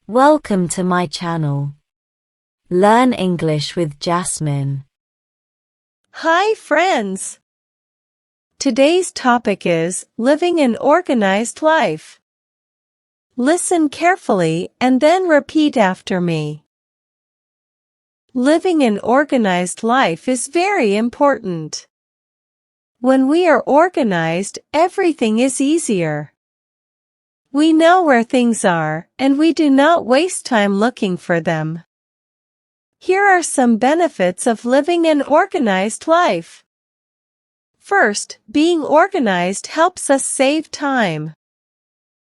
Welcome to my channel. Learn English with Jasmine. Hi friends! Today's topic is living an organized life. Listen carefully and then repeat after me. Living an organized life is very important. When we are organized, everything is easier. We know where things are, and we do not waste time looking for them. Here are some benefits of living an organized life. First, being organized helps us save time.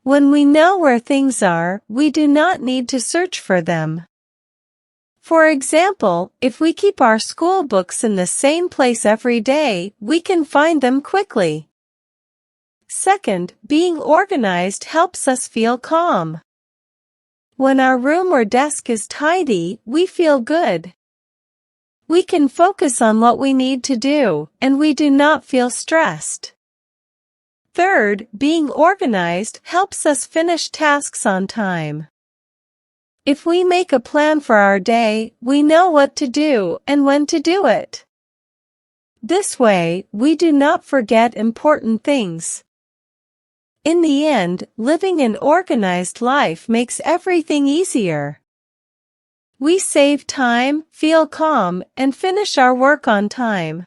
When we know where things are, we do not need to search for them. For example, if we keep our school books in the same place every day, we can find them quickly. Second, being organized helps us feel calm. When our room or desk is tidy, we feel good. We can focus on what we need to do, and we do not feel stressed. Third, being organized helps us finish tasks on time. If we make a plan for our day, we know what to do and when to do it. This way, we do not forget important things. In the end, living an organized life makes everything easier. We save time, feel calm, and finish our work on time.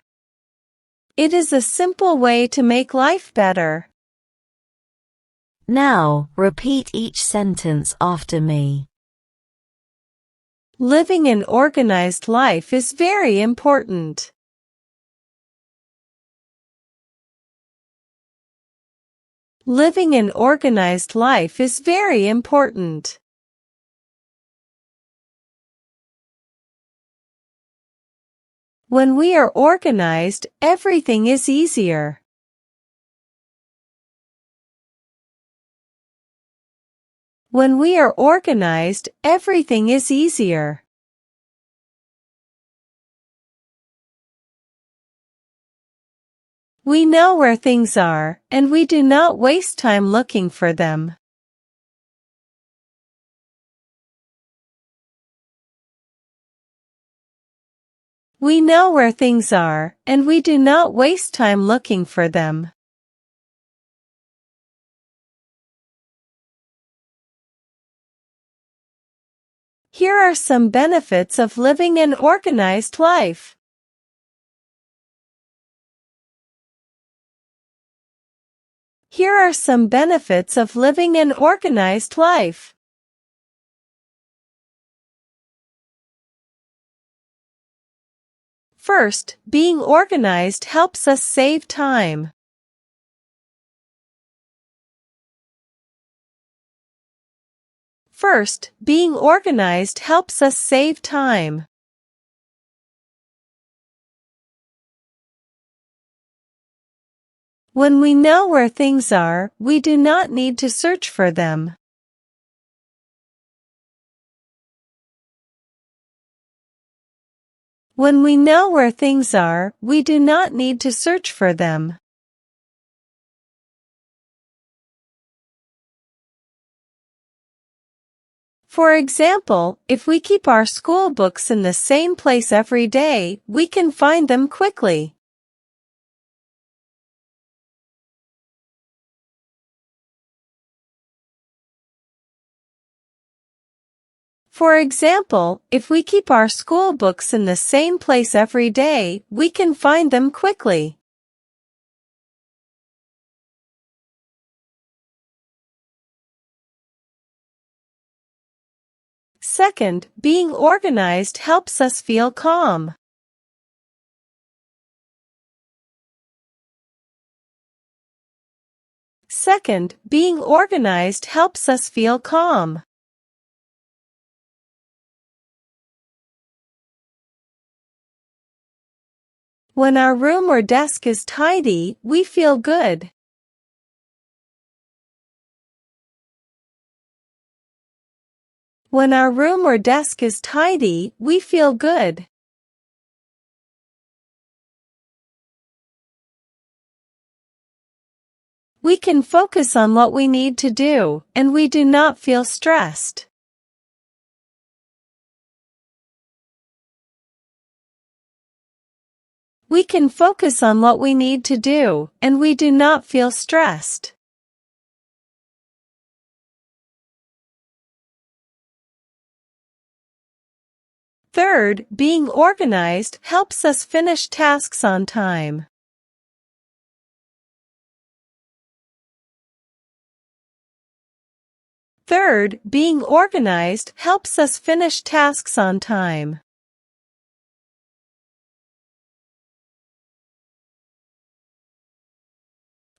It is a simple way to make life better. Now, repeat each sentence after me. Living an organized life is very important. Living an organized life is very important. When we are organized, everything is easier. When we are organized, everything is easier. We know where things are, and we do not waste time looking for them. We know where things are, and we do not waste time looking for them. Here are some benefits of living an organized life. Here are some benefits of living an organized life. First, being organized helps us save time. First, being organized helps us save time. When we know where things are, we do not need to search for them. When we know where things are, we do not need to search for them. For example, if we keep our school books in the same place every day, we can find them quickly. For example, if we keep our school books in the same place every day, we can find them quickly. Second, being organized helps us feel calm. Second, being organized helps us feel calm. When our room or desk is tidy, we feel good. When our room or desk is tidy, we feel good. We can focus on what we need to do, and we do not feel stressed. We can focus on what we need to do, and we do not feel stressed. Third, being organized helps us finish tasks on time. Third, being organized helps us finish tasks on time.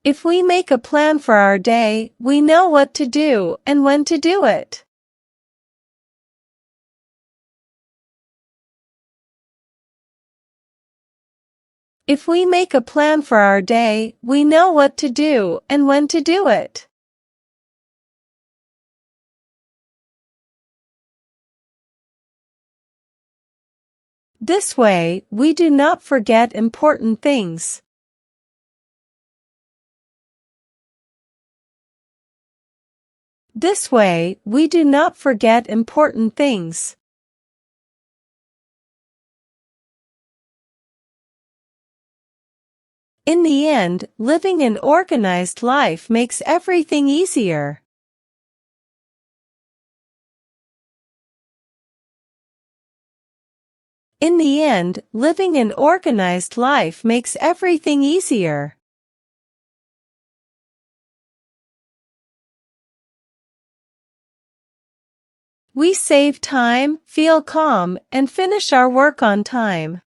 If we make a plan for our day, we know what to do and when to do it. If we make a plan for our day, we know what to do and when to do it. This way, we do not forget important things. This way, we do not forget important things. In the end, living an organized life makes everything easier. In the end, living an organized life makes everything easier. We save time, feel calm, and finish our work on time.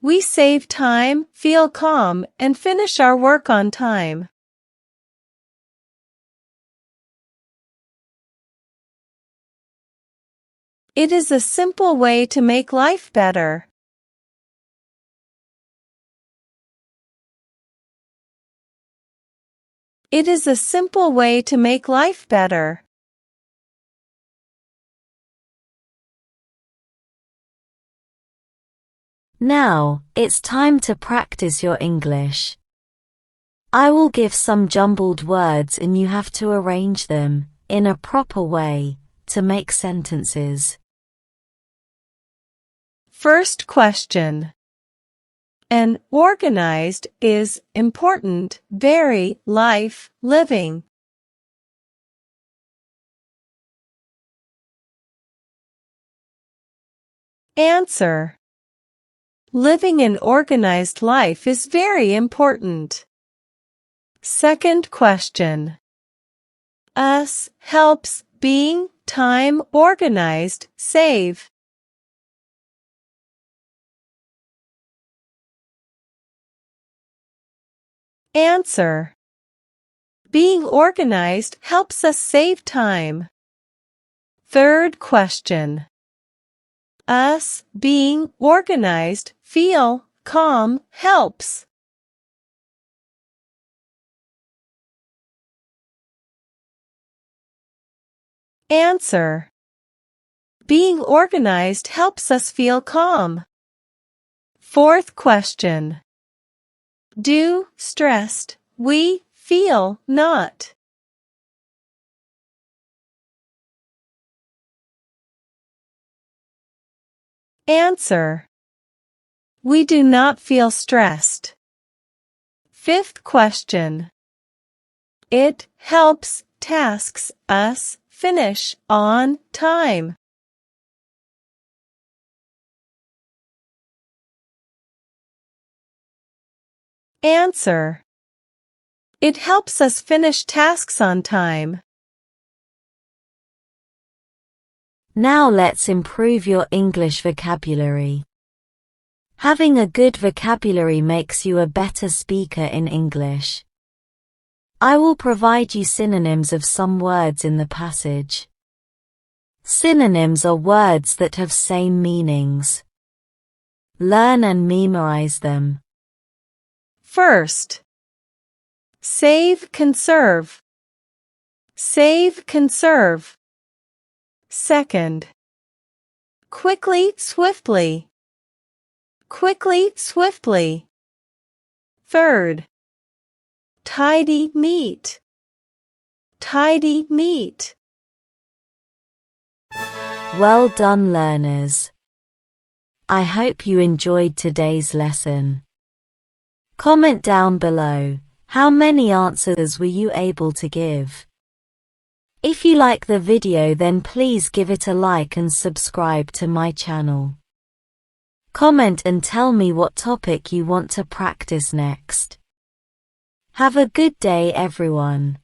We save time, feel calm, and finish our work on time. It is a simple way to make life better. It is a simple way to make life better. Now, it's time to practice your English. I will give some jumbled words and you have to arrange them, in a proper way, to make sentences. First question. An organized is important, very, life, living. Answer. Living an organized life is very important. Second question. Us helps being time organized, save. Answer. Being organized helps us save time. Third question. Us being organized, feel calm, helps. Answer. Being organized helps us feel calm. Fourth question. Do, stressed, we, feel, not. Answer. We do not feel stressed. Fifth question. It helps tasks us finish on time. Answer. It helps us finish tasks on time. Now let's improve your English vocabulary. Having a good vocabulary makes you a better speaker in English. I will provide you synonyms of some words in the passage. Synonyms are words that have same meanings. Learn and memorize them. First. Save, conserve. Save, conserve. Second. Quickly, swiftly. Quickly, swiftly. Third. Tidy, neat. Tidy, neat. Well done, learners. I hope you enjoyed today's lesson. Comment down below, how many answers were you able to give? If you like the video, then please give it a like and subscribe to my channel. Comment and tell me what topic you want to practice next. Have a good day, everyone.